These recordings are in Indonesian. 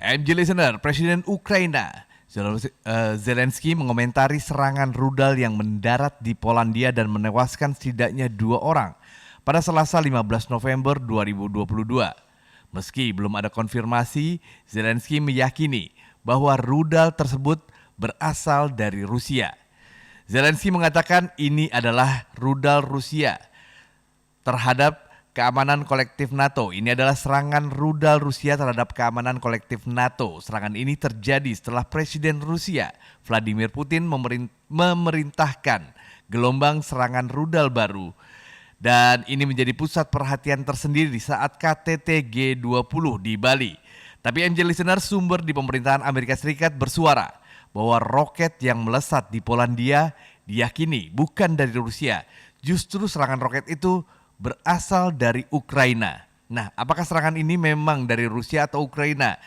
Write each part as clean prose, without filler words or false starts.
MJ Listener, Presiden Ukraina Zelensky mengomentari serangan rudal yang mendarat di Polandia dan menewaskan setidaknya 2 orang pada Selasa 15 November 2022. Meski belum ada konfirmasi, Zelensky meyakini bahwa rudal tersebut berasal dari Rusia. Zelensky mengatakan ini adalah rudal Rusia terhadap keamanan kolektif NATO. Ini adalah serangan rudal Rusia terhadap keamanan kolektif NATO. Serangan ini terjadi setelah Presiden Rusia Vladimir Putin memerintahkan gelombang serangan rudal baru. Dan ini menjadi pusat perhatian tersendiri saat KTT G20 di Bali. Tapi MJ Listener, sumber di pemerintahan Amerika Serikat bersuara bahwa roket yang melesat di Polandia diyakini bukan dari Rusia. Justru serangan roket itu berasal dari Ukraina. Nah, apakah serangan ini memang dari Rusia atau Ukraina?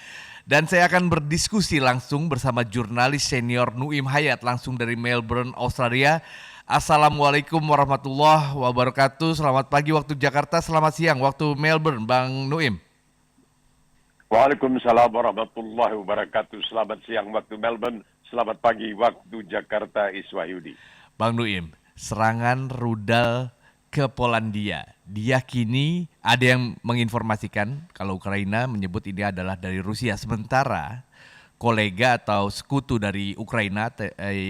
Dan saya akan berdiskusi langsung bersama jurnalis senior Nuim Hayat langsung dari Melbourne, Australia. Assalamualaikum warahmatullahi wabarakatuh. Selamat pagi waktu Jakarta, selamat siang waktu Melbourne, Bang Nuim. Waalaikumsalam warahmatullahi wabarakatuh. Selamat siang waktu Melbourne, selamat pagi waktu Jakarta, Iswahyudi. Bang Nuim, serangan rudal ke Polandia diyakini ada yang menginformasikan kalau Ukraina menyebut ini adalah dari Rusia, sementara kolega atau sekutu dari Ukraina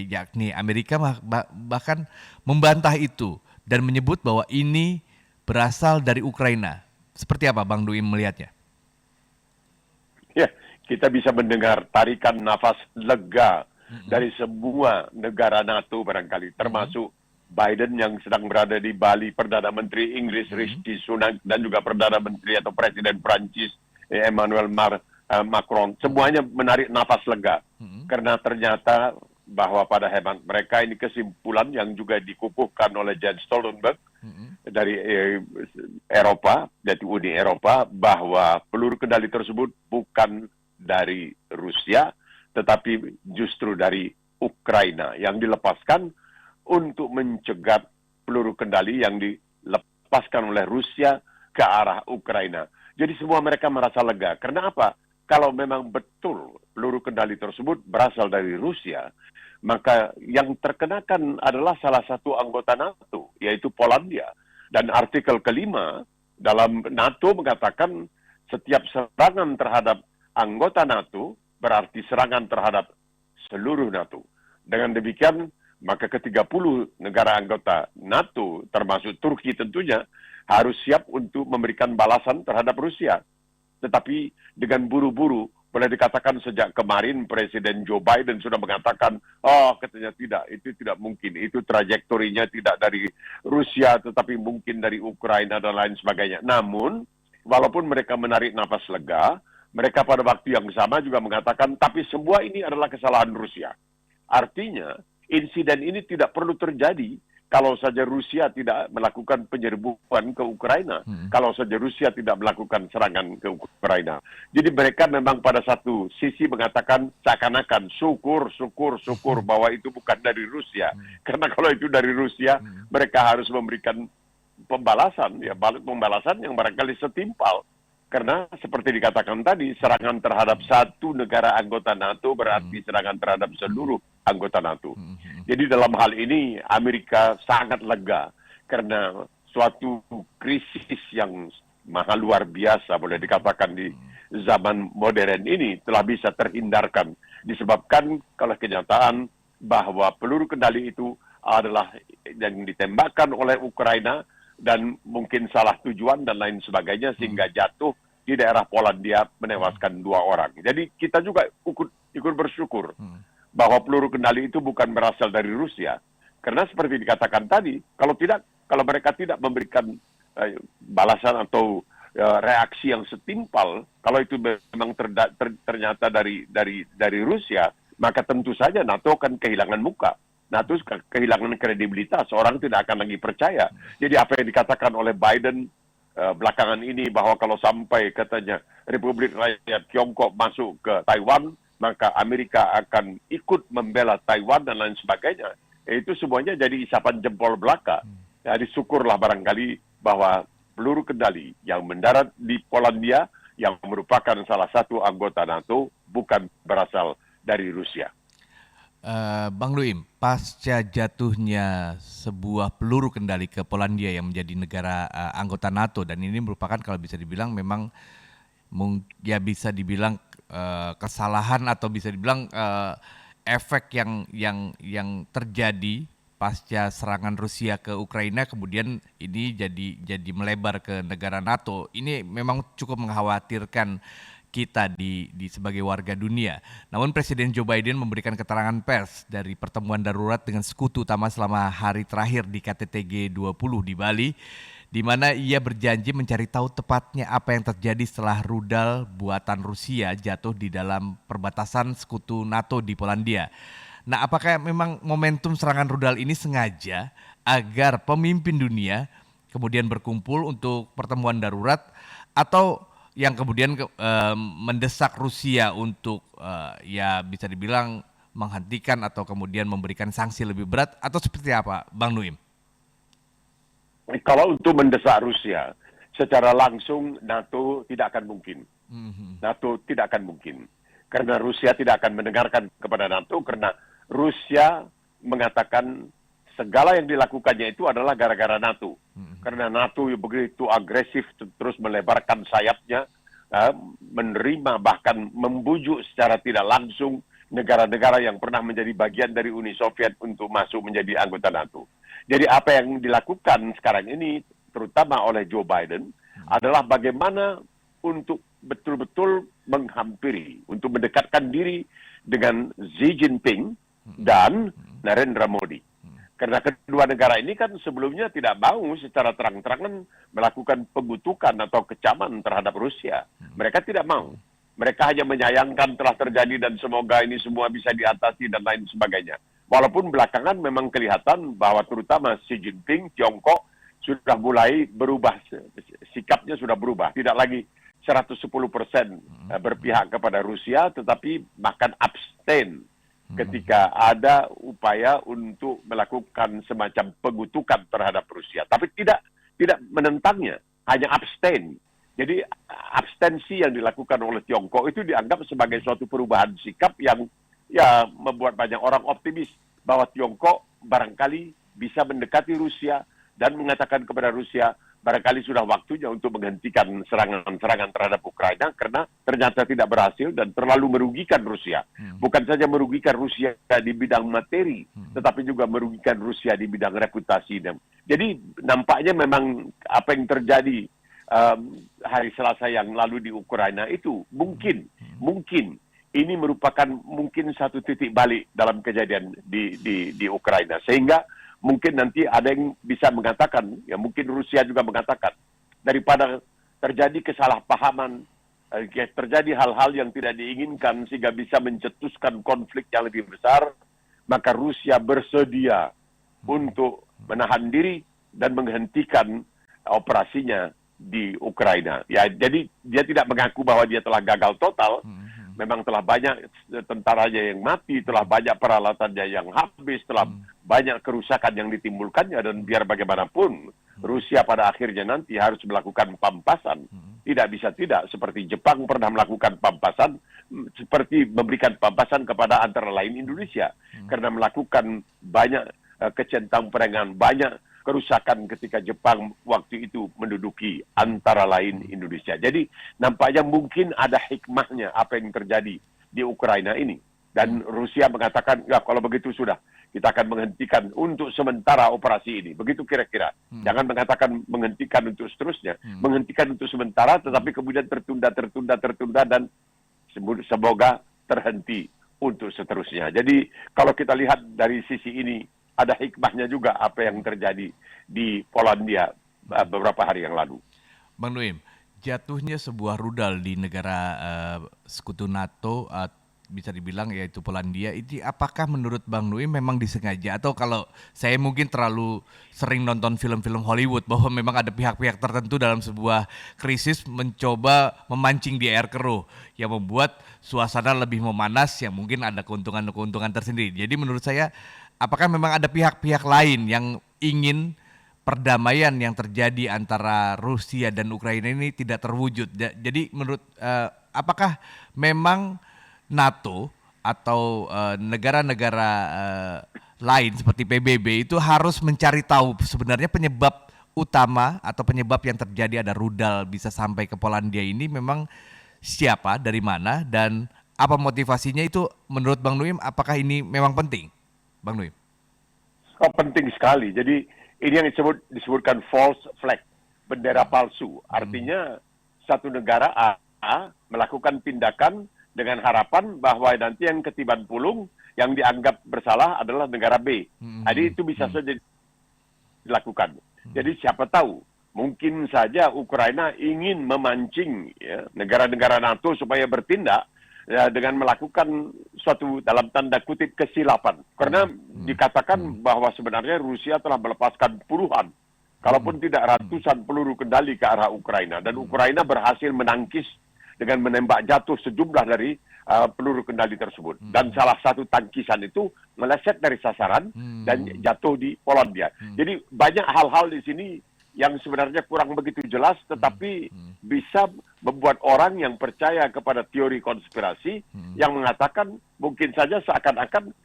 yakni Amerika bahkan membantah itu dan menyebut bahwa ini berasal dari Ukraina. Seperti apa Bang Nuim melihatnya? Ya, kita bisa mendengar tarikan nafas lega dari semua negara NATO barangkali, termasuk Biden yang sedang berada di Bali, Perdana Menteri Inggris Rishi Sunak, dan juga Perdana Menteri atau Presiden Prancis Emmanuel Macron. Semuanya menarik nafas lega. Karena ternyata bahwa pada hemat mereka ini kesimpulan yang juga dikukuhkan oleh Jens Stoltenberg dari Eropa, dari Uni Eropa, bahwa peluru kendali tersebut bukan dari Rusia, tetapi justru dari Ukraina yang dilepaskan untuk mencegat peluru kendali yang dilepaskan oleh Rusia ke arah Ukraina. Jadi semua mereka merasa lega. Karena apa? Kalau memang betul peluru kendali tersebut berasal dari Rusia, maka yang terkenakan adalah salah satu anggota NATO, yaitu Polandia. Dan artikel kelima dalam NATO mengatakan setiap serangan terhadap anggota NATO berarti serangan terhadap seluruh NATO. Dengan demikian, maka ke-30 negara anggota NATO, termasuk Turki tentunya, harus siap untuk memberikan balasan terhadap Rusia. Tetapi dengan buru-buru, boleh dikatakan sejak kemarin Presiden Joe Biden sudah mengatakan, katanya tidak, itu tidak mungkin. Itu trajektorinya tidak dari Rusia, tetapi mungkin dari Ukraina dan lain sebagainya. Namun, walaupun mereka menarik nafas lega, mereka pada waktu yang sama juga mengatakan, tapi semua ini adalah kesalahan Rusia. Artinya, insiden ini tidak perlu terjadi kalau saja Rusia tidak melakukan penyerbuan ke Ukraina, kalau saja Rusia tidak melakukan serangan ke Ukraina. Jadi mereka memang pada satu sisi mengatakan seakan-akan syukur bahwa itu bukan dari Rusia. Karena kalau itu dari Rusia, mereka harus memberikan pembalasan, ya balik pembalasan yang barangkali setimpal. Karena seperti dikatakan tadi, serangan terhadap satu negara anggota NATO berarti serangan terhadap seluruh anggota NATO. Jadi dalam hal ini Amerika sangat lega karena suatu krisis yang maha luar biasa boleh dikatakan di zaman modern ini telah bisa terhindarkan. Disebabkan kalau kenyataan bahwa peluru kendali itu adalah yang ditembakkan oleh Ukraina dan mungkin salah tujuan dan lain sebagainya sehingga jatuh di daerah Polandia menewaskan 2 orang. Jadi kita juga ikut bersyukur bahwa peluru kendali itu bukan berasal dari Rusia. Karena seperti dikatakan tadi, kalau mereka tidak memberikan balasan atau reaksi yang setimpal, kalau itu memang ternyata dari Rusia, maka tentu saja NATO akan kehilangan muka. NATO kehilangan kredibilitas, orang tidak akan lagi percaya. Jadi apa yang dikatakan oleh Biden belakangan ini bahwa kalau sampai katanya Republik Rakyat Tiongkok masuk ke Taiwan, maka Amerika akan ikut membela Taiwan dan lain sebagainya. Itu semuanya jadi isapan jempol belaka. Jadi syukurlah barangkali bahwa peluru kendali yang mendarat di Polandia yang merupakan salah satu anggota NATO bukan berasal dari Rusia. Bang Luim, pasca jatuhnya sebuah peluru kendali ke Polandia yang menjadi negara anggota NATO, dan ini merupakan kalau bisa dibilang memang ya bisa dibilang kesalahan atau bisa dibilang efek yang terjadi pasca serangan Rusia ke Ukraina, kemudian ini jadi melebar ke negara NATO. Ini memang cukup mengkhawatirkan kita di sebagai warga dunia. Namun Presiden Joe Biden memberikan keterangan pers dari pertemuan darurat dengan sekutu utama selama hari terakhir di KTT G20 di Bali, di mana ia berjanji mencari tahu tepatnya apa yang terjadi setelah rudal buatan Rusia jatuh di dalam perbatasan sekutu NATO di Polandia. Nah, apakah memang momentum serangan rudal ini sengaja agar pemimpin dunia kemudian berkumpul untuk pertemuan darurat, atau yang kemudian mendesak Rusia untuk ya bisa dibilang menghentikan atau kemudian memberikan sanksi lebih berat, atau seperti apa, Bang Nuim? Kalau untuk mendesak Rusia secara langsung, NATO tidak akan mungkin. NATO tidak akan mungkin. Karena Rusia tidak akan mendengarkan kepada NATO, karena Rusia mengatakan segala yang dilakukannya itu adalah gara-gara NATO. Karena NATO begitu agresif terus melebarkan sayapnya, menerima bahkan membujuk secara tidak langsung negara-negara yang pernah menjadi bagian dari Uni Soviet untuk masuk menjadi anggota NATO. Jadi apa yang dilakukan sekarang ini, terutama oleh Joe Biden, adalah bagaimana untuk betul-betul menghampiri, untuk mendekatkan diri dengan Xi Jinping dan Narendra Modi. Karena kedua negara ini kan sebelumnya tidak mau secara terang-terangan melakukan pengutukan atau kecaman terhadap Rusia. Mereka tidak mau. Mereka hanya menyayangkan telah terjadi dan semoga ini semua bisa diatasi dan lain sebagainya. Walaupun belakangan memang kelihatan bahwa terutama Xi Jinping, Tiongkok, sudah mulai berubah, sikapnya sudah berubah. Tidak lagi 110% berpihak kepada Rusia, tetapi bahkan abstain ketika ada upaya untuk melakukan semacam pengutukan terhadap Rusia. Tapi tidak menentangnya, hanya abstain. Jadi abstensi yang dilakukan oleh Tiongkok itu dianggap sebagai suatu perubahan sikap yang ya membuat banyak orang optimis bahwa Tiongkok barangkali bisa mendekati Rusia dan mengatakan kepada Rusia barangkali sudah waktunya untuk menghentikan serangan-serangan terhadap Ukraina karena ternyata tidak berhasil dan terlalu merugikan Rusia. Bukan saja merugikan Rusia di bidang materi, tetapi juga merugikan Rusia di bidang reputasi. Jadi nampaknya memang apa yang terjadi hari Selasa yang lalu di Ukraina itu mungkin ini merupakan mungkin satu titik balik dalam kejadian di Ukraina. Sehingga mungkin nanti ada yang bisa mengatakan, ya mungkin Rusia juga mengatakan, daripada terjadi kesalahpahaman, terjadi hal-hal yang tidak diinginkan sehingga bisa mencetuskan konflik yang lebih besar, maka Rusia bersedia untuk menahan diri dan menghentikan operasinya di Ukraina. Ya, jadi dia tidak mengaku bahwa dia telah gagal total. Memang telah banyak tentaranya yang mati, telah banyak peralatannya yang habis, telah banyak kerusakan yang ditimbulkannya, dan biar bagaimanapun Rusia pada akhirnya nanti harus melakukan pampasan. Tidak bisa tidak, seperti Jepang pernah melakukan pampasan, seperti memberikan pampasan kepada antara lain Indonesia. Karena melakukan banyak kecentang perengan, banyak kerusakan ketika Jepang waktu itu menduduki antara lain Indonesia. Jadi nampaknya mungkin ada hikmahnya apa yang terjadi di Ukraina ini. Dan Rusia mengatakan, ya kalau begitu sudah, kita akan menghentikan untuk sementara operasi ini. Begitu kira-kira. Jangan mengatakan menghentikan untuk seterusnya. Menghentikan untuk sementara, tetapi kemudian tertunda, dan semoga terhenti untuk seterusnya. Jadi kalau kita lihat dari sisi ini, ada hikmahnya juga apa yang terjadi di Polandia beberapa hari yang lalu. Bang Nuim, jatuhnya sebuah rudal di negara sekutu NATO, bisa dibilang yaitu Polandia, itu apakah menurut Bang Nuim memang disengaja, atau kalau saya mungkin terlalu sering nonton film-film Hollywood bahwa memang ada pihak-pihak tertentu dalam sebuah krisis mencoba memancing di air keruh yang membuat suasana lebih memanas, yang mungkin ada keuntungan-keuntungan tersendiri. Jadi menurut saya, apakah memang ada pihak-pihak lain yang ingin perdamaian yang terjadi antara Rusia dan Ukraina ini tidak terwujud? Jadi menurut apakah memang NATO atau negara-negara lain seperti PBB itu harus mencari tahu sebenarnya penyebab utama atau penyebab yang terjadi ada rudal bisa sampai ke Polandia ini memang siapa, dari mana, dan apa motivasinya itu menurut Bang Nuim, apakah ini memang penting, Bang Nuim? Oh, penting sekali. Jadi ini yang disebutkan false flag, bendera palsu. Artinya satu negara A melakukan tindakan dengan harapan bahwa nanti yang ketiban pulung yang dianggap bersalah adalah negara B. Jadi itu bisa saja dilakukan. Jadi siapa tahu, mungkin saja Ukraina ingin memancing ya, negara-negara NATO supaya bertindak ya, dengan melakukan suatu dalam tanda kutip kesilapan. Karena dikatakan bahwa sebenarnya Rusia telah melepaskan puluhan, kalaupun tidak ratusan peluru kendali ke arah Ukraina. Dan Ukraina berhasil menangkis dengan menembak jatuh sejumlah dari peluru kendali tersebut. Dan salah satu tangkisan itu meleset dari sasaran dan jatuh di Polandia. Jadi banyak hal-hal di sini yang sebenarnya kurang begitu jelas, tetapi bisa membuat orang yang percaya kepada teori konspirasi yang mengatakan mungkin saja seakan-akan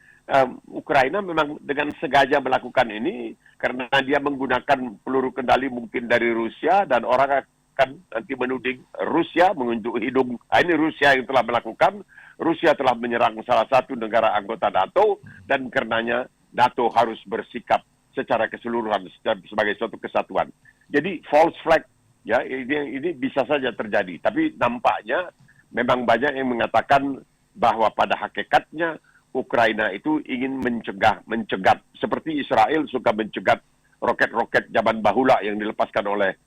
Ukraina memang dengan sengaja melakukan ini karena dia menggunakan peluru kendali mungkin dari Rusia, dan orang akan nanti menuding Rusia mengunjuk hidung. Ini Rusia yang telah melakukan, Rusia telah menyerang salah satu negara anggota NATO, dan karenanya NATO harus bersikap secara keseluruhan sebagai suatu kesatuan. Jadi false flag ya ini bisa saja terjadi, tapi nampaknya memang banyak yang mengatakan bahwa pada hakikatnya Ukraina itu ingin mencegat seperti Israel suka mencegat roket-roket zaman bahula yang dilepaskan oleh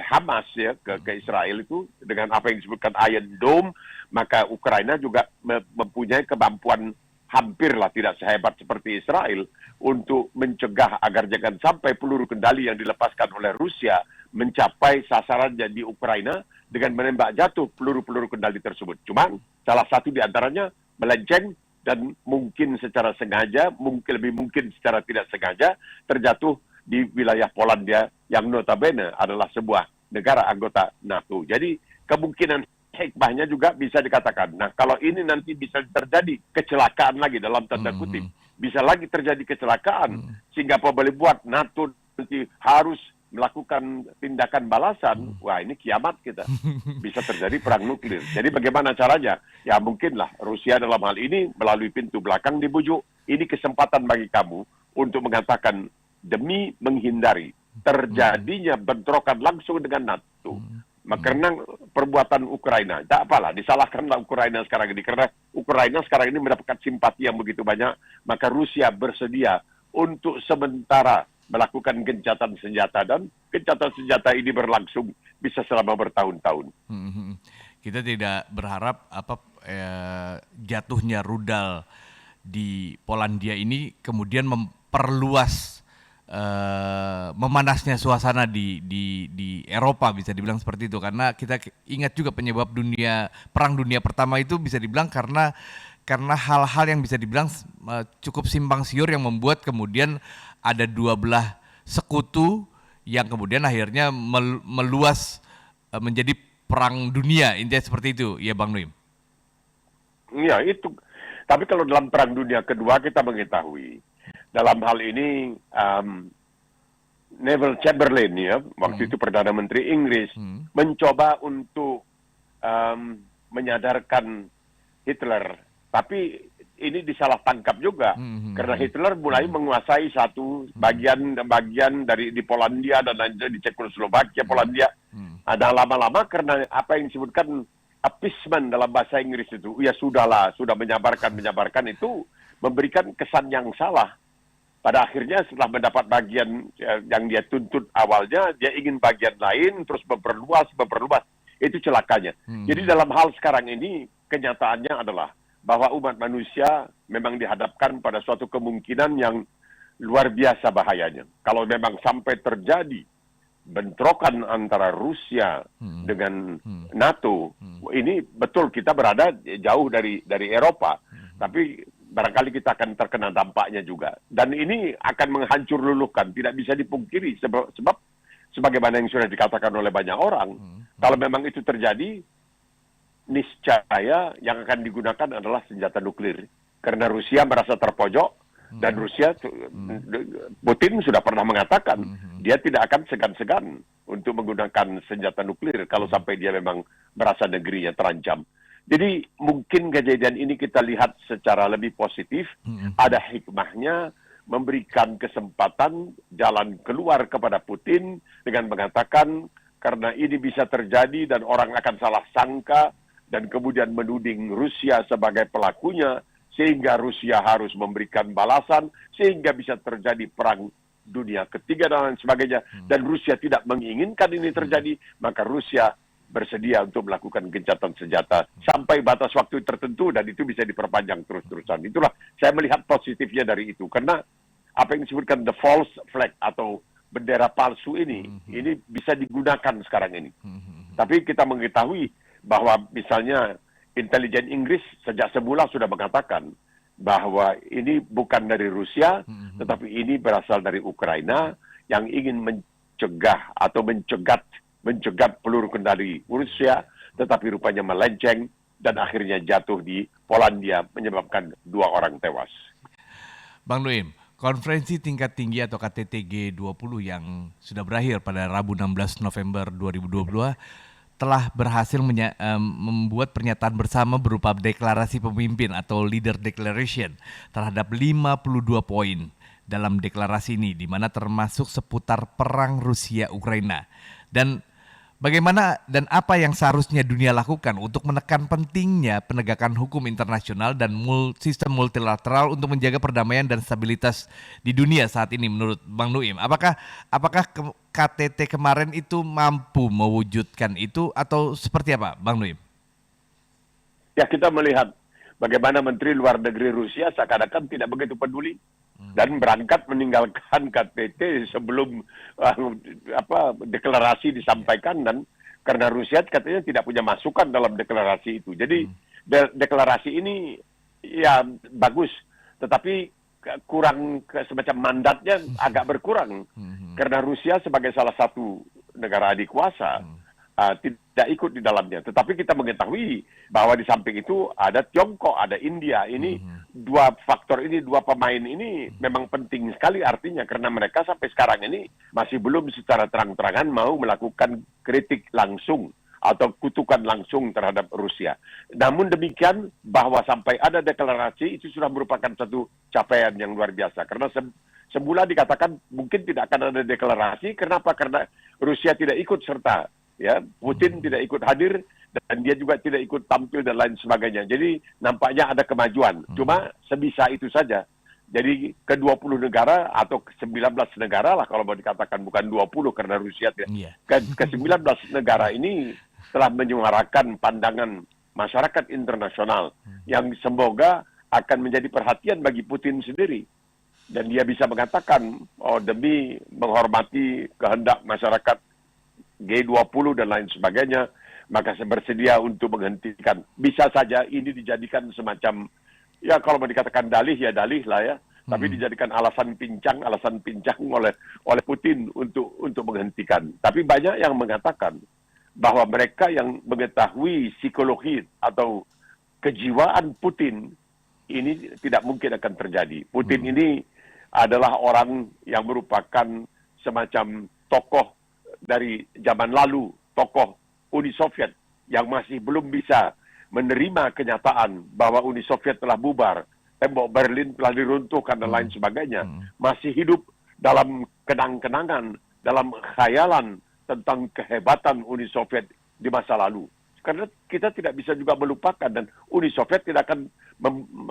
Hamas ya ke Israel itu dengan apa yang disebutkan Iron Dome. Maka Ukraina juga mempunyai kemampuan hampirlah tidak sehebat seperti Israel untuk mencegah agar jangan sampai peluru kendali yang dilepaskan oleh Rusia mencapai sasarannya di Ukraina dengan menembak jatuh peluru-peluru kendali tersebut. Cuman salah satu di antaranya melenceng dan mungkin secara sengaja, lebih mungkin secara tidak sengaja terjatuh di wilayah Polandia yang notabene adalah sebuah negara anggota NATO. Jadi kemungkinan hikmahnya juga bisa dikatakan. Nah, kalau ini nanti bisa terjadi kecelakaan lagi dalam tanda kutip, bisa lagi terjadi kecelakaan sehingga apa boleh buat NATO nanti harus melakukan tindakan balasan, wah ini kiamat kita. Bisa terjadi perang nuklir. Jadi bagaimana caranya? Ya mungkinlah Rusia dalam hal ini melalui pintu belakang dibujuk. Ini kesempatan bagi kamu untuk mengatakan demi menghindari terjadinya bentrokan langsung dengan NATO. Karena perbuatan Ukraina, tak apalah, disalahkanlah Ukraina sekarang ini. Karena Ukraina sekarang ini mendapatkan simpati yang begitu banyak, maka Rusia bersedia untuk sementara melakukan gencatan senjata, dan gencatan senjata ini berlangsung bisa selama bertahun-tahun. Kita tidak berharap jatuhnya rudal di Polandia ini kemudian memperluas memanasnya suasana di Eropa, bisa dibilang seperti itu, karena kita ingat juga penyebab perang dunia pertama itu bisa dibilang karena hal-hal yang bisa dibilang cukup simpang siur yang membuat kemudian ada dua belah sekutu yang kemudian akhirnya meluas menjadi perang dunia, intinya seperti itu ya Bang Nuim. Ya itu, tapi kalau dalam perang dunia kedua kita mengetahui dalam hal ini Neville Chamberlain ya, waktu itu Perdana Menteri Inggris, mencoba untuk menyadarkan Hitler, tapi ini disalah tangkap juga karena Hitler mulai menguasai satu bagian di Polandia dan di Cekoslovakia, Polandia. Ada lama-lama karena apa yang disebutkan appeasement dalam bahasa Inggris itu, ya sudahlah, sudah menyabarkan itu memberikan kesan yang salah. Pada akhirnya setelah mendapat bagian yang dia tuntut awalnya, dia ingin bagian lain, terus memperluas. Itu celakanya. Jadi dalam hal sekarang ini, kenyataannya adalah bahwa umat manusia memang dihadapkan pada suatu kemungkinan yang luar biasa bahayanya. Kalau memang sampai terjadi bentrokan antara Rusia dengan NATO, ini betul kita berada jauh dari Eropa, tapi barangkali kita akan terkena dampaknya juga. Dan ini akan menghancur luluhkan, tidak bisa dipungkiri sebab sebagaimana yang sudah dikatakan oleh banyak orang, kalau memang itu terjadi, niscaya yang akan digunakan adalah senjata nuklir. Karena Rusia merasa terpojok, dan Putin sudah pernah mengatakan dia tidak akan segan-segan untuk menggunakan senjata nuklir kalau sampai dia memang merasa negerinya terancam. Jadi mungkin kejadian ini kita lihat secara lebih positif, ada hikmahnya, memberikan kesempatan jalan keluar kepada Putin dengan mengatakan karena ini bisa terjadi dan orang akan salah sangka dan kemudian menuding Rusia sebagai pelakunya, sehingga Rusia harus memberikan balasan, sehingga bisa terjadi perang dunia ketiga dan lain sebagainya. Dan Rusia tidak menginginkan ini terjadi, maka Rusia bersedia untuk melakukan gencatan senjata sampai batas waktu tertentu, dan itu bisa diperpanjang terus-terusan. Itulah saya melihat positifnya dari itu. Karena apa yang disebutkan the false flag atau bendera palsu ini bisa digunakan sekarang ini. Tapi kita mengetahui bahwa misalnya intelijen Inggris sejak semula sudah mengatakan bahwa ini bukan dari Rusia, tetapi ini berasal dari Ukraina yang ingin mencegah atau mencegat peluru kendali Rusia, tetapi rupanya melenceng dan akhirnya jatuh di Polandia menyebabkan 2 orang tewas. Bang Nuim, konferensi tingkat tinggi atau KTT G20 yang sudah berakhir pada Rabu 16 November 2022 telah berhasil membuat pernyataan bersama berupa deklarasi pemimpin atau leader declaration terhadap 52 poin dalam deklarasi ini, di mana termasuk seputar perang Rusia-Ukraina. Dan bagaimana dan apa yang seharusnya dunia lakukan untuk menekan pentingnya penegakan hukum internasional dan sistem multilateral untuk menjaga perdamaian dan stabilitas di dunia saat ini menurut Bang Nuim? Apakah KTT kemarin itu mampu mewujudkan itu atau seperti apa, Bang Nuim? Ya, kita melihat bagaimana Menteri Luar Negeri Rusia seakan-akan tidak begitu peduli dan berangkat meninggalkan KTT sebelum deklarasi disampaikan, dan karena Rusia katanya tidak punya masukan dalam deklarasi itu. Jadi deklarasi ini ya bagus, tetapi kurang semacam mandatnya agak berkurang karena Rusia sebagai salah satu negara adik kuasa tidak ikut di dalamnya. Tetapi kita mengetahui bahwa di samping itu ada Tiongkok, ada India. Ini dua faktor ini, dua pemain ini memang penting sekali artinya, karena mereka sampai sekarang ini masih belum secara terang-terangan mau melakukan kritik langsung atau kutukan langsung terhadap Rusia. Namun demikian, bahwa sampai ada deklarasi itu sudah merupakan satu capaian yang luar biasa. Karena semula dikatakan mungkin tidak akan ada deklarasi. Kenapa? Karena Rusia tidak ikut serta. Ya, Putin tidak ikut hadir dan dia juga tidak ikut tampil dan lain sebagainya. Jadi nampaknya ada kemajuan. Cuma sebisa itu saja. Jadi ke-20 negara atau ke-19 negara lah kalau mau dikatakan, bukan 20 karena Rusia tidak. Ke-19 negara ini telah menyuarakan pandangan masyarakat internasional yang semoga akan menjadi perhatian bagi Putin sendiri. Dan dia bisa mengatakan, demi menghormati kehendak masyarakat G20 dan lain sebagainya, maka saya bersedia untuk menghentikan. Bisa saja ini dijadikan semacam, ya kalau mau dikatakan dalih lah ya, tapi dijadikan alasan pincang oleh Putin untuk menghentikan. Tapi banyak yang mengatakan bahwa mereka yang mengetahui psikologi atau kejiwaan Putin ini tidak mungkin akan terjadi. Putin ini adalah orang yang merupakan semacam tokoh dari zaman lalu, tokoh Uni Soviet yang masih belum bisa menerima kenyataan bahwa Uni Soviet telah bubar, tembok Berlin telah diruntuhkan dan lain sebagainya. Masih hidup dalam kenang-kenangan, dalam khayalan tentang kehebatan Uni Soviet di masa lalu. Karena kita tidak bisa juga melupakan, dan Uni Soviet tidak akan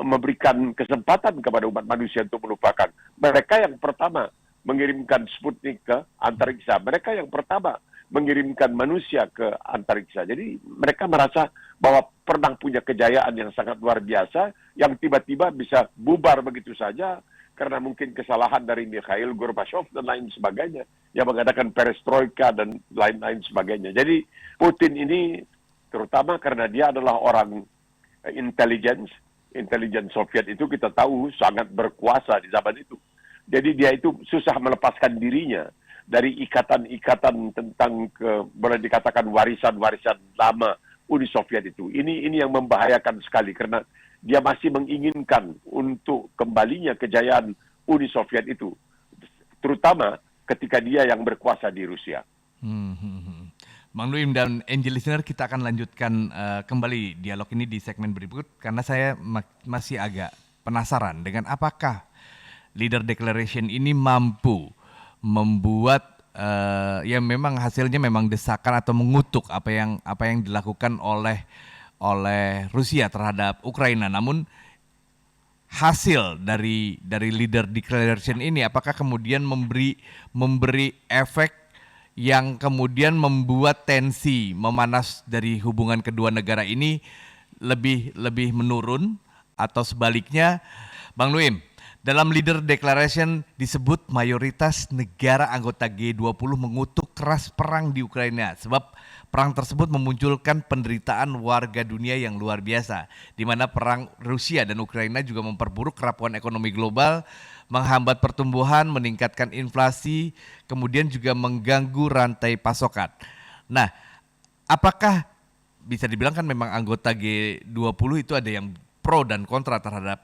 memberikan kesempatan kepada umat manusia untuk melupakan. Mereka yang pertama mengirimkan Sputnik ke antariksa. Mereka yang pertama mengirimkan manusia ke antariksa. Jadi mereka merasa bahwa pernah punya kejayaan yang sangat luar biasa, yang tiba-tiba bisa bubar begitu saja karena mungkin kesalahan dari Mikhail Gorbachev dan lain sebagainya, yang mengadakan perestroika dan lain-lain sebagainya. Jadi Putin ini terutama karena dia adalah orang intelijen Soviet itu kita tahu sangat berkuasa di zaman itu. Jadi dia itu susah melepaskan dirinya dari ikatan-ikatan tentang boleh dikatakan warisan-warisan lama Uni Soviet itu. Ini yang membahayakan sekali karena dia masih menginginkan untuk kembalinya kejayaan Uni Soviet itu, terutama ketika dia yang berkuasa di Rusia. Bang Nuim dan Angel Listener, kita akan lanjutkan kembali dialog ini di segmen berikut karena saya masih agak penasaran dengan apakah Leader Declaration ini mampu membuat ya memang hasilnya memang desakan atau mengutuk apa yang dilakukan oleh Rusia terhadap Ukraina. Namun hasil dari Leader Declaration ini apakah kemudian memberi efek yang kemudian membuat tensi memanas dari hubungan kedua negara ini lebih menurun atau sebaliknya, Bang Nuim? Dalam Leader Declaration disebut mayoritas negara anggota G20 mengutuk keras perang di Ukraina sebab perang tersebut memunculkan penderitaan warga dunia yang luar biasa, di mana perang Rusia dan Ukraina juga memperburuk kerapuan ekonomi global, menghambat pertumbuhan, meningkatkan inflasi, kemudian juga mengganggu rantai pasokan. Nah, apakah bisa dibilang kan memang anggota G20 itu ada yang pro dan kontra terhadap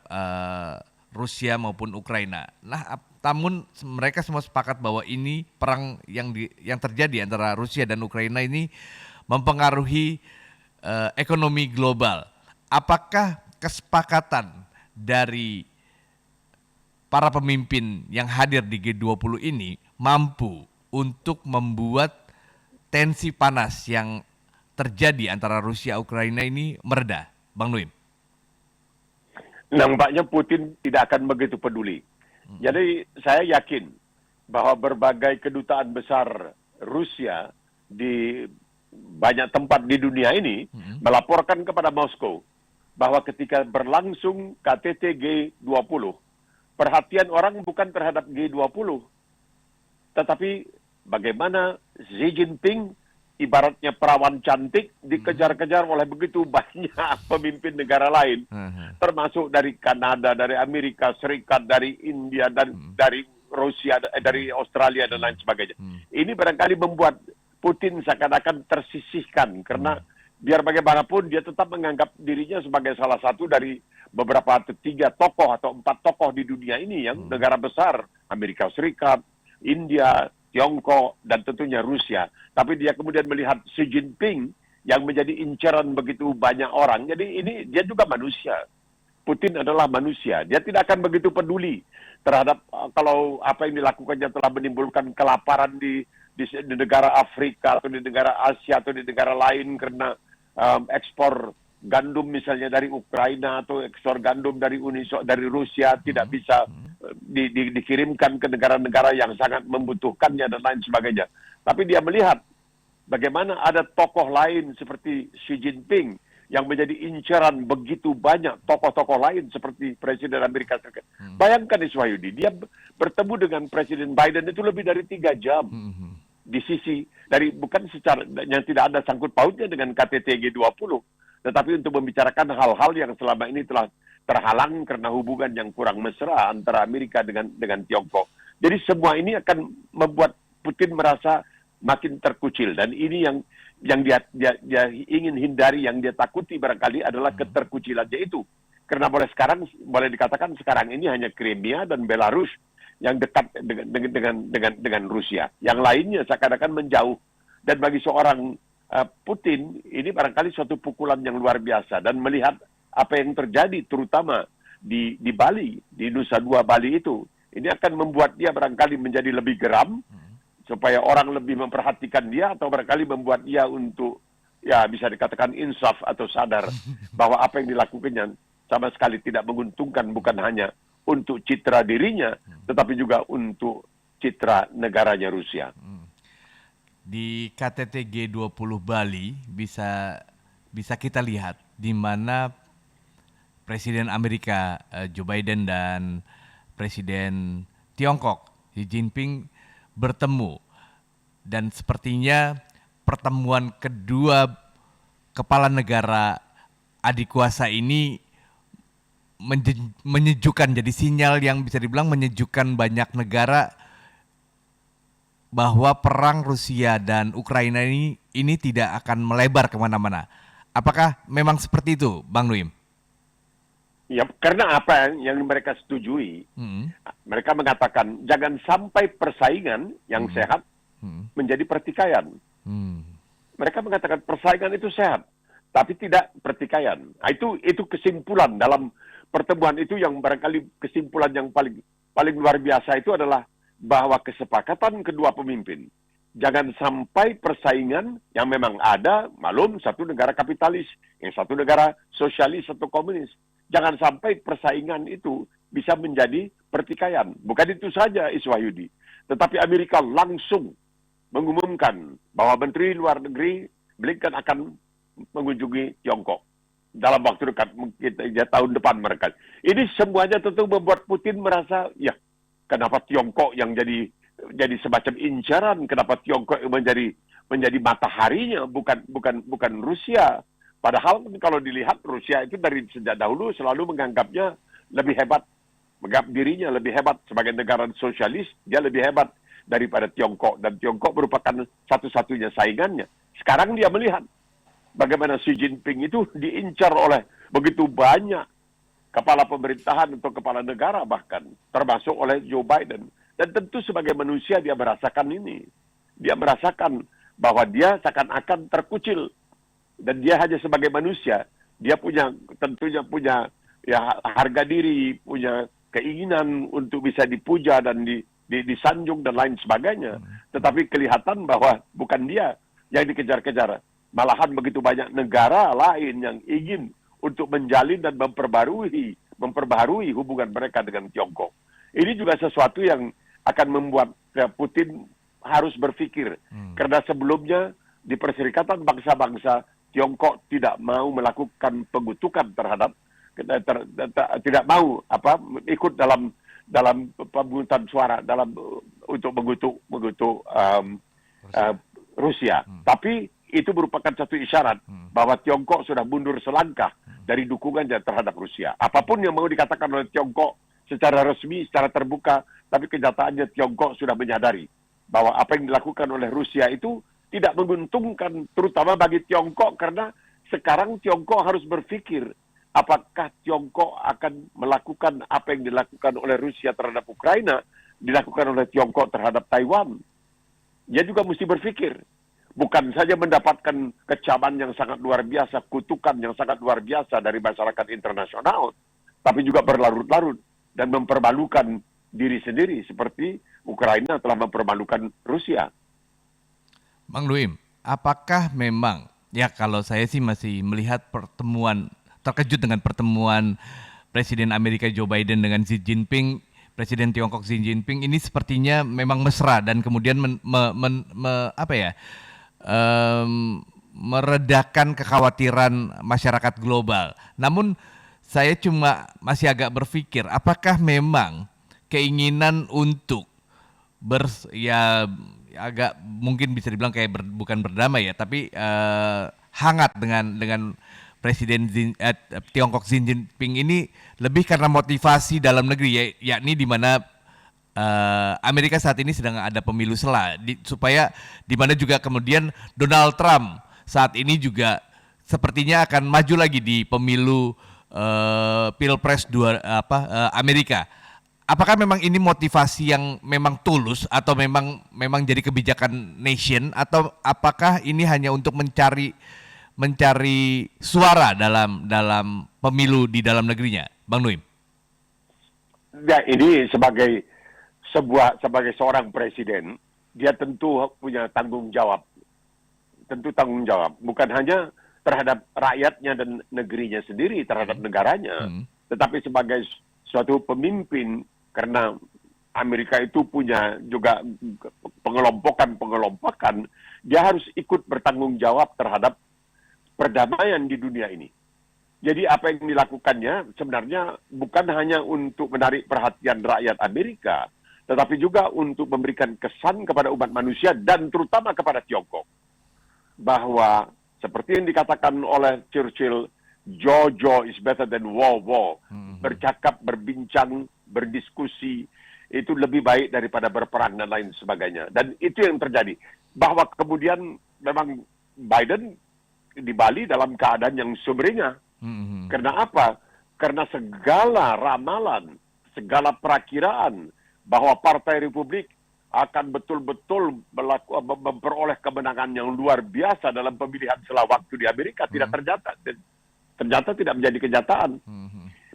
Rusia maupun Ukraina. Nah, namun mereka semua sepakat bahwa ini perang yang terjadi antara Rusia dan Ukraina ini mempengaruhi ekonomi global. Apakah kesepakatan dari para pemimpin yang hadir di G20 ini mampu untuk membuat tensi panas yang terjadi antara Rusia dan Ukraina ini mereda, Bang Nuim? Nampaknya Putin tidak akan begitu peduli. Jadi saya yakin bahwa berbagai kedutaan besar Rusia di banyak tempat di dunia ini melaporkan kepada Moskow bahwa ketika berlangsung KTT G20, perhatian orang bukan terhadap G20, tetapi bagaimana Xi Jinping ibaratnya perawan cantik dikejar-kejar oleh begitu banyak pemimpin negara lain, termasuk dari Kanada, dari Amerika Serikat, dari India, dan dari Rusia, dari Australia dan lain sebagainya. Ini barangkali membuat Putin seakan-akan tersisihkan karena biar bagaimanapun dia tetap menganggap dirinya sebagai salah satu dari beberapa 3 tokoh atau 4 tokoh di dunia ini yang negara besar, Amerika Serikat, India, Tiongkok, dan tentunya Rusia. Tapi dia kemudian melihat Xi Jinping yang menjadi incaran begitu banyak orang. Jadi ini dia juga manusia. Putin adalah manusia. Dia tidak akan begitu peduli terhadap kalau apa yang dilakukannya telah menimbulkan kelaparan di negara Afrika atau di negara Asia atau di negara lain karena ekspor gandum misalnya dari Ukraina atau ekspor gandum dari Rusia tidak bisa dikirimkan ke negara-negara yang sangat membutuhkannya dan lain sebagainya. Tapi dia melihat bagaimana ada tokoh lain seperti Xi Jinping yang menjadi incaran begitu banyak tokoh-tokoh lain seperti Presiden Amerika Serikat. Bayangkan Iswahyudi, dia bertemu dengan Presiden Biden itu lebih dari 3 jam. Di sisi dari bukan secara yang tidak ada sangkut pautnya dengan KTT G20, tetapi untuk membicarakan hal-hal yang selama ini telah terhalang karena hubungan yang kurang mesra antara Amerika dengan Tiongkok. Jadi semua ini akan membuat Putin merasa makin terkucil, dan ini yang dia ingin hindari, yang dia takuti barangkali adalah keterkucilannya itu. Karena boleh dikatakan sekarang ini hanya Crimea dan Belarus yang dekat dengan Rusia. Yang lainnya seakan-akan menjauh. Dan bagi seorang Putin, ini barangkali suatu pukulan yang luar biasa. Dan melihat apa yang terjadi, terutama di Bali, di Nusa Dua Bali itu, ini akan membuat dia barangkali menjadi lebih geram, supaya orang lebih memperhatikan dia, atau barangkali membuat dia untuk, ya bisa dikatakan insaf atau sadar, bahwa apa yang dilakukannya sama sekali tidak menguntungkan, bukan hanya untuk citra dirinya, tetapi juga untuk citra negaranya Rusia. Di KTT G20 Bali bisa kita lihat di mana Presiden Amerika Joe Biden dan Presiden Tiongkok Xi Jinping bertemu, dan sepertinya pertemuan kedua kepala negara adik kuasa ini menyejukkan, jadi sinyal yang bisa dibilang menyejukkan banyak negara bahwa perang Rusia dan Ukraina ini tidak akan melebar kemana-mana. Apakah memang seperti itu, Bang Nuim? Ya, karena apa yang mereka setujui, Hmm. mereka mengatakan jangan sampai persaingan yang sehat Hmm. menjadi pertikaian. Hmm. Mereka mengatakan persaingan itu sehat, tapi tidak pertikaian. Nah, itu kesimpulan dalam pertemuan itu yang barangkali kesimpulan yang paling paling luar biasa itu adalah bahwa kesepakatan kedua pemimpin jangan sampai persaingan yang memang ada, malum satu negara kapitalis, yang satu negara sosialis atau komunis. Jangan sampai persaingan itu bisa menjadi pertikaian. Bukan itu saja, Iswahyudi. Tetapi Amerika langsung mengumumkan bahwa Menteri Luar Negeri Blinken akan mengunjungi Tiongkok dalam waktu dekat, mungkin ya, tahun depan mereka. Ini semuanya tentu membuat Putin merasa, ya kenapa Tiongkok yang jadi semacam incaran, kenapa Tiongkok menjadi mataharinya, bukan Rusia. Padahal kalau dilihat Rusia itu dari sejak dahulu selalu menganggapnya lebih hebat, menganggap dirinya lebih hebat sebagai negara sosialis, dia lebih hebat daripada Tiongkok, dan Tiongkok merupakan satu-satunya saingannya. Sekarang dia melihat bagaimana Xi Jinping itu diincar oleh begitu banyak kepala pemerintahan atau kepala negara bahkan, termasuk oleh Joe Biden. Dan tentu sebagai manusia dia merasakan ini. Dia merasakan bahwa dia seakan-akan terkucil. Dan dia hanya sebagai manusia, dia tentunya punya ya harga diri, punya keinginan untuk bisa dipuja dan disanjung dan lain sebagainya. Tetapi kelihatan bahwa bukan dia yang dikejar-kejar. Malahan begitu banyak negara lain yang ingin untuk menjalin dan memperbaharui hubungan mereka dengan Tiongkok. Ini juga sesuatu yang akan membuat Putin harus berpikir. Karena sebelumnya di Perserikatan Bangsa-Bangsa, Tiongkok tidak mau melakukan pengutukan terhadap, tidak mau ikut dalam pemungutan suara untuk mengutuk Rusia. Tapi itu merupakan satu isyarat bahwa Tiongkok sudah mundur selangkah dari dukungannya terhadap Rusia. Apapun yang mau dikatakan oleh Tiongkok secara resmi, secara terbuka, tapi kenyataannya Tiongkok sudah menyadari bahwa apa yang dilakukan oleh Rusia itu tidak menguntungkan, terutama bagi Tiongkok, karena sekarang Tiongkok harus berpikir apakah Tiongkok akan melakukan apa yang dilakukan oleh Rusia terhadap Ukraina, dilakukan oleh Tiongkok terhadap Taiwan. Dia juga mesti berpikir, bukan saja mendapatkan kecaman yang sangat luar biasa, kutukan yang sangat luar biasa dari masyarakat internasional, tapi juga berlarut-larut dan mempermalukan diri sendiri seperti Ukraina telah mempermalukan Rusia. Bang Nuim, apakah memang, ya kalau saya sih masih melihat terkejut dengan pertemuan Presiden Amerika Joe Biden dengan Xi Jinping, Presiden Tiongkok Xi Jinping ini sepertinya memang mesra dan kemudian meredakan kekhawatiran masyarakat global. Namun saya cuma masih agak berpikir, apakah memang keinginan untuk ya agak mungkin bisa dibilang kayak bukan berdamai ya, tapi hangat dengan Presiden Tiongkok Xi Jinping ini lebih karena motivasi dalam negeri, yakni di mana Amerika saat ini sedang ada pemilu supaya di mana juga kemudian Donald Trump saat ini juga sepertinya akan maju lagi di pemilu Pilpres Amerika. Apakah memang ini motivasi yang memang tulus atau memang jadi kebijakan nation, atau apakah ini hanya untuk mencari suara dalam pemilu di dalam negerinya, Bang Nuim? Ya, ini sebagai seorang presiden, dia tentu punya tanggung jawab. Tentu tanggung jawab, bukan hanya terhadap rakyatnya dan negerinya sendiri, terhadap negaranya, tetapi sebagai suatu pemimpin, karena Amerika itu punya juga pengelompokan, dia harus ikut bertanggung jawab terhadap perdamaian di dunia ini. Jadi apa yang dilakukannya sebenarnya bukan hanya untuk menarik perhatian rakyat Amerika, tetapi juga untuk memberikan kesan kepada umat manusia dan terutama kepada Tiongkok. Bahwa seperti yang dikatakan oleh Churchill, Jojo is better than war. Bercakap, berbincang, berdiskusi, itu lebih baik daripada berperang dan lain sebagainya. Dan itu yang terjadi. Bahwa kemudian memang Biden di Bali dalam keadaan yang sumringah. Karena apa? Karena segala ramalan, segala perakiraan bahwa Partai Republik akan betul-betul memperoleh kemenangan yang luar biasa dalam pemilihan setelah waktu di Amerika tidak ternyata tidak menjadi kenyataan.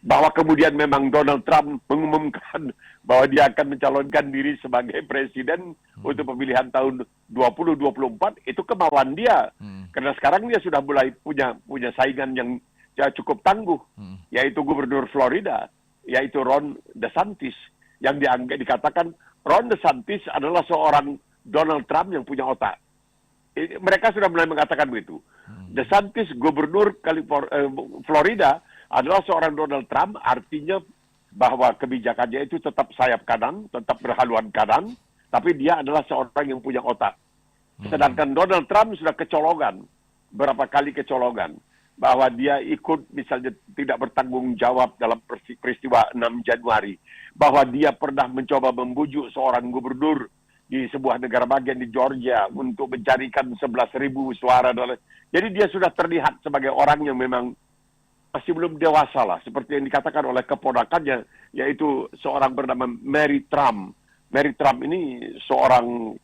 Bahwa kemudian memang Donald Trump mengumumkan bahwa dia akan mencalonkan diri sebagai presiden untuk pemilihan tahun 2024, itu kemauan dia. Karena sekarang dia sudah mulai punya saingan yang cukup tangguh, yaitu Gubernur Florida, yaitu Ron DeSantis, yang dikatakan Ron DeSantis adalah seorang Donald Trump yang punya otak. Mereka sudah mulai mengatakan begitu. DeSantis, Gubernur Florida, adalah seorang Donald Trump, artinya bahwa kebijakannya itu tetap sayap kanan, tetap berhaluan kanan, tapi dia adalah seorang yang punya otak. Sedangkan Donald Trump sudah kecolongan, berapa kali kecolongan, bahwa dia ikut misalnya tidak bertanggung jawab dalam peristiwa 6 Januari, bahwa dia pernah mencoba membujuk seorang gubernur di sebuah negara bagian di Georgia untuk mencarikan 11.000 suara. Jadi dia sudah terlihat sebagai orang yang memang masih belum dewasa lah, seperti yang dikatakan oleh keponakannya, yaitu seorang bernama Mary Trump. Mary Trump ini seorang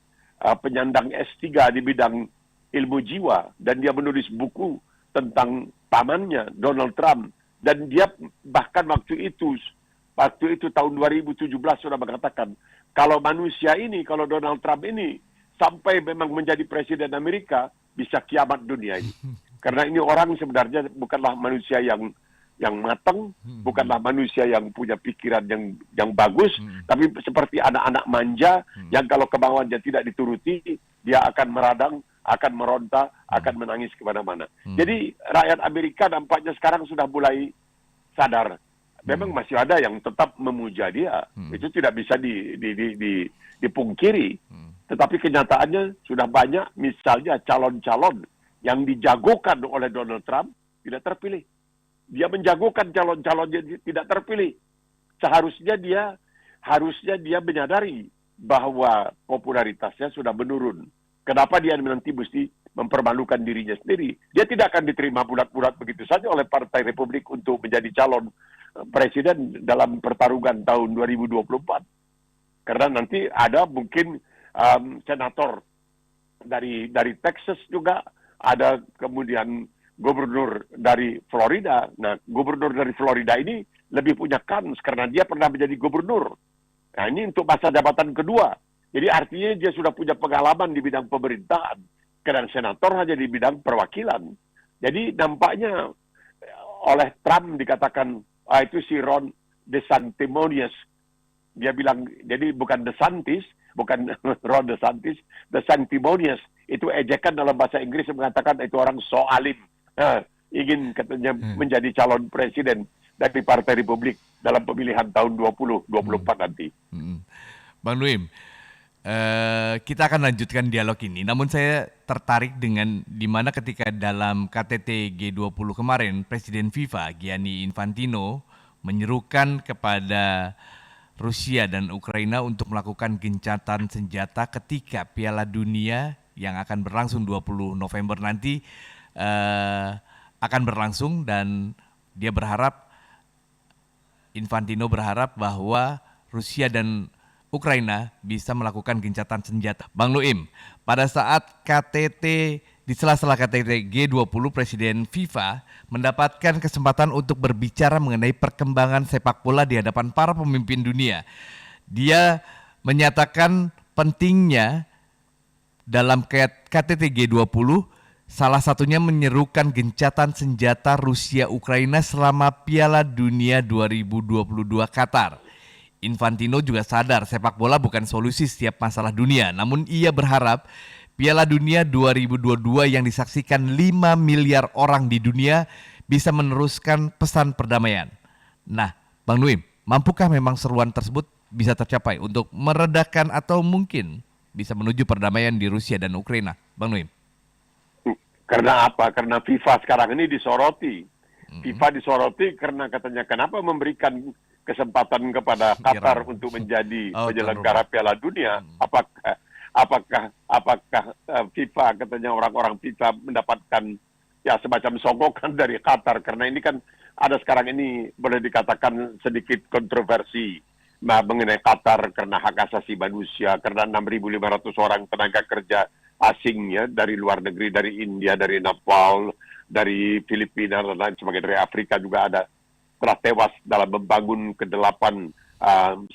penyandang S3 di bidang ilmu jiwa, dan dia menulis buku tentang pamannya, Donald Trump. Dan dia bahkan waktu itu tahun 2017 sudah mengatakan, kalau manusia ini, kalau Donald Trump ini sampai memang menjadi presiden Amerika, bisa kiamat dunia ini. Karena ini orang sebenarnya bukanlah manusia yang matang, bukanlah manusia yang punya pikiran yang bagus, tapi seperti anak-anak manja yang kalau kemauannya tidak dituruti, dia akan meradang, akan meronta, akan menangis kemana-mana. Jadi rakyat Amerika nampaknya sekarang sudah mulai sadar. Memang masih ada yang tetap memuja dia. Itu tidak bisa dipungkiri. Tetapi kenyataannya sudah banyak, misalnya calon-calon yang dijagokan oleh Donald Trump tidak terpilih. Dia menjagokan calon-calonnya tidak terpilih. Seharusnya dia menyadari bahwa popularitasnya sudah menurun. Kenapa dia nanti mesti mempermalukan dirinya sendiri? Dia tidak akan diterima bulat-bulat begitu saja oleh Partai Republik untuk menjadi calon presiden dalam pertarungan tahun 2024. Karena nanti ada mungkin senator dari Texas juga, ada kemudian gubernur dari Florida. Nah, gubernur dari Florida ini lebih punya kans karena dia pernah menjadi gubernur. Nah, ini untuk masa jabatan kedua. Jadi artinya dia sudah punya pengalaman di bidang pemerintahan. Karena senator hanya di bidang perwakilan. Jadi nampaknya oleh Trump dikatakan, itu si Ron DeSantimonious. Dia bilang, jadi bukan DeSantis, bukan Ron DeSantis, DeSantimonious. Itu ejekan dalam bahasa Inggris yang mengatakan itu orang so alim. Ingin katanya menjadi calon presiden dari Partai Republik dalam pemilihan tahun 2024 nanti. Bang Nuim, kita akan lanjutkan dialog ini. Namun saya tertarik dengan di mana ketika dalam KTT G20 kemarin, Presiden FIFA Gianni Infantino menyerukan kepada Rusia dan Ukraina untuk melakukan gencatan senjata ketika Piala Dunia yang akan berlangsung 20 November nanti akan berlangsung, dan dia berharap, Infantino berharap bahwa Rusia dan Ukraina bisa melakukan gencatan senjata. Bang Nuim, pada saat KTT, di sela-sela KTT G20, Presiden FIFA mendapatkan kesempatan untuk berbicara mengenai perkembangan sepak bola di hadapan para pemimpin dunia. Dia menyatakan pentingnya dalam KTT G20, salah satunya menyerukan gencatan senjata Rusia-Ukraina selama Piala Dunia 2022 Qatar. Infantino juga sadar sepak bola bukan solusi setiap masalah dunia, namun ia berharap Piala Dunia 2022 yang disaksikan 5 miliar orang di dunia bisa meneruskan pesan perdamaian. Nah, Bang Nuim, mampukah memang seruan tersebut bisa tercapai untuk meredakan atau mungkin bisa menuju perdamaian di Rusia dan Ukraina, Bang Nuim? Karena apa? Karena FIFA sekarang ini disoroti. FIFA disoroti karena katanya kenapa memberikan kesempatan kepada Qatar untuk menjadi penyelenggara Piala Dunia? Apakah FIFA, katanya orang-orang FIFA mendapatkan ya semacam sogokan dari Qatar, karena ini kan ada sekarang ini boleh dikatakan sedikit kontroversi mengenai Qatar karena hak asasi manusia, karena 6.500 orang tenaga kerja asing ya dari luar negeri, dari India, dari Nepal, dari Filipina dan lain sebagainya, dari Afrika juga ada, telah tewas dalam membangun ke-8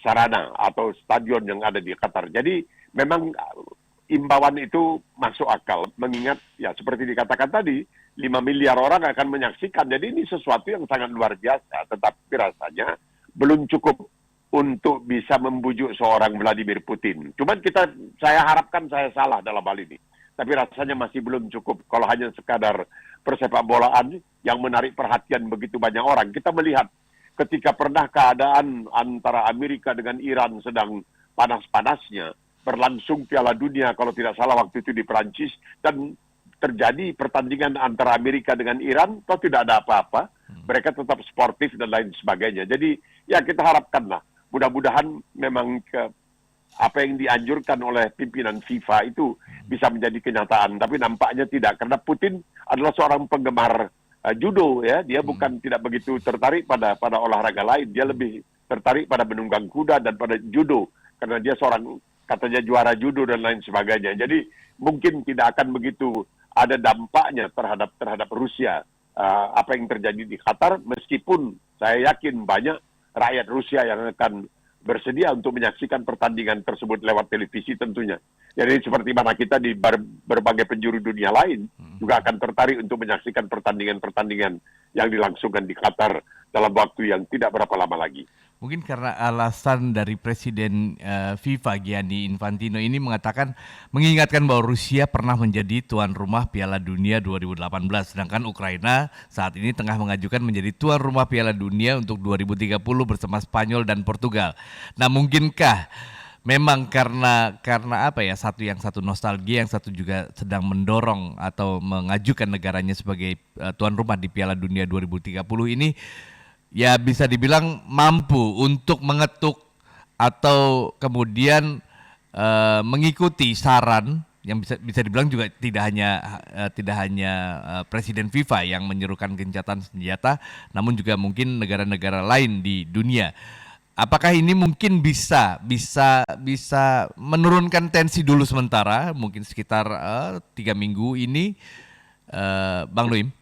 sarana atau stadion yang ada di Qatar. Jadi memang imbauan itu masuk akal, mengingat ya seperti dikatakan tadi, 5 miliar orang akan menyaksikan. Jadi ini sesuatu yang sangat luar biasa, tetapi rasanya belum cukup untuk bisa membujuk seorang Vladimir Putin. Cuman saya harapkan saya salah dalam hal ini. Tapi rasanya masih belum cukup kalau hanya sekadar persepak bolaan yang menarik perhatian begitu banyak orang. Kita melihat ketika pernah keadaan antara Amerika dengan Iran sedang panas-panasnya, berlangsung Piala Dunia kalau tidak salah waktu itu di Perancis, dan terjadi pertandingan antara Amerika dengan Iran, toh tidak ada apa-apa, mereka tetap sportif dan lain sebagainya. Jadi ya kita harapkanlah, mudah-mudahan memang apa yang dianjurkan oleh pimpinan FIFA itu bisa menjadi kenyataan. Tapi nampaknya tidak, karena Putin adalah seorang penggemar judo ya, dia bukan tidak begitu tertarik pada olahraga lain, dia lebih tertarik pada menunggang kuda dan pada judo, karena dia seorang katanya juara judo dan lain sebagainya. Jadi mungkin tidak akan begitu ada dampaknya terhadap Rusia apa yang terjadi di Qatar, meskipun saya yakin banyak rakyat Rusia yang akan bersedia untuk menyaksikan pertandingan tersebut lewat televisi tentunya. Jadi seperti mana kita di berbagai penjuru dunia lain juga akan tertarik untuk menyaksikan pertandingan-pertandingan yang dilangsungkan di Qatar dalam waktu yang tidak berapa lama lagi. Mungkin karena alasan dari Presiden FIFA Gianni Infantino ini mengingatkan bahwa Rusia pernah menjadi tuan rumah Piala Dunia 2018, sedangkan Ukraina saat ini tengah mengajukan menjadi tuan rumah Piala Dunia untuk 2030 bersama Spanyol dan Portugal. Nah, mungkinkah memang karena apa ya, satu nostalgia, yang satu juga sedang mendorong atau mengajukan negaranya sebagai tuan rumah di Piala Dunia 2030 ini, ya bisa dibilang mampu untuk mengetuk atau kemudian mengikuti saran yang bisa dibilang juga tidak hanya Presiden FIFA yang menyerukan gencatan senjata, namun juga mungkin negara-negara lain di dunia. Apakah ini mungkin bisa menurunkan tensi dulu sementara, mungkin sekitar 3 minggu ini, Bang Nuim?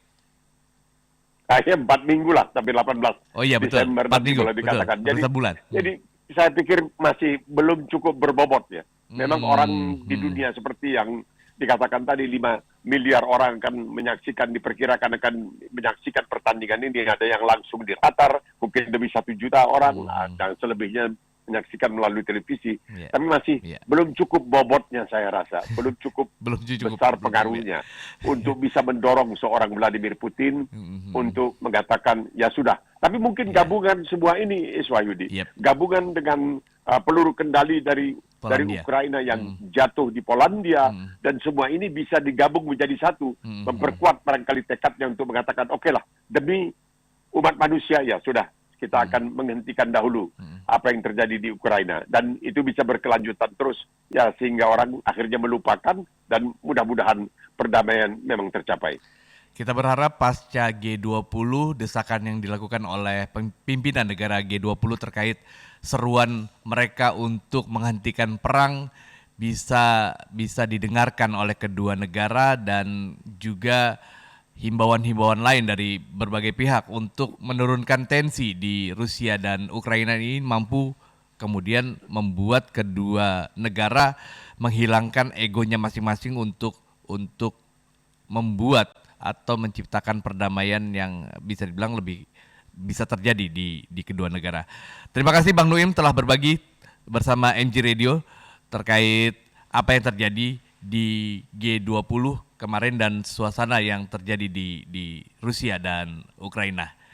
Kayaknya 4 minggu lah, sampai 18 Oh iya, betul. Desember 4 nanti minggu, boleh dikatakan. betul. Sebulan. Jadi saya pikir masih belum cukup berbobot ya. Memang orang di dunia seperti yang dikatakan tadi, 5 miliar orang akan menyaksikan, diperkirakan akan menyaksikan pertandingan ini. Ada yang langsung di Qatar, mungkin lebih 1 juta orang, dan selebihnya menyaksikan melalui televisi. Tapi masih belum cukup bobotnya, saya rasa. Belum cukup besar pengaruhnya untuk bisa mendorong seorang Vladimir Putin untuk mengatakan, ya sudah. Tapi mungkin gabungan semua ini, Iswayudi, gabungan dengan peluru kendali dari Ukraina yang jatuh di Polandia, dan semua ini bisa digabung menjadi satu, memperkuat barangkali tekadnya untuk mengatakan, oke lah, demi umat manusia ya sudah, kita akan menghentikan dahulu apa yang terjadi di Ukraina, dan itu bisa berkelanjutan terus ya, sehingga orang akhirnya melupakan, dan mudah-mudahan perdamaian memang tercapai. Kita berharap pasca G20, desakan yang dilakukan oleh pimpinan negara G20 terkait seruan mereka untuk menghentikan perang bisa didengarkan oleh kedua negara, dan juga himbauan-himbauan lain dari berbagai pihak untuk menurunkan tensi di Rusia dan Ukraina ini mampu kemudian membuat kedua negara menghilangkan egonya masing-masing untuk membuat atau menciptakan perdamaian yang bisa dibilang lebih bisa terjadi di kedua negara. Terima kasih Bang Nuim telah berbagi bersama NG Radio terkait apa yang terjadi di G20 kemarin dan suasana yang terjadi di Rusia dan Ukraina.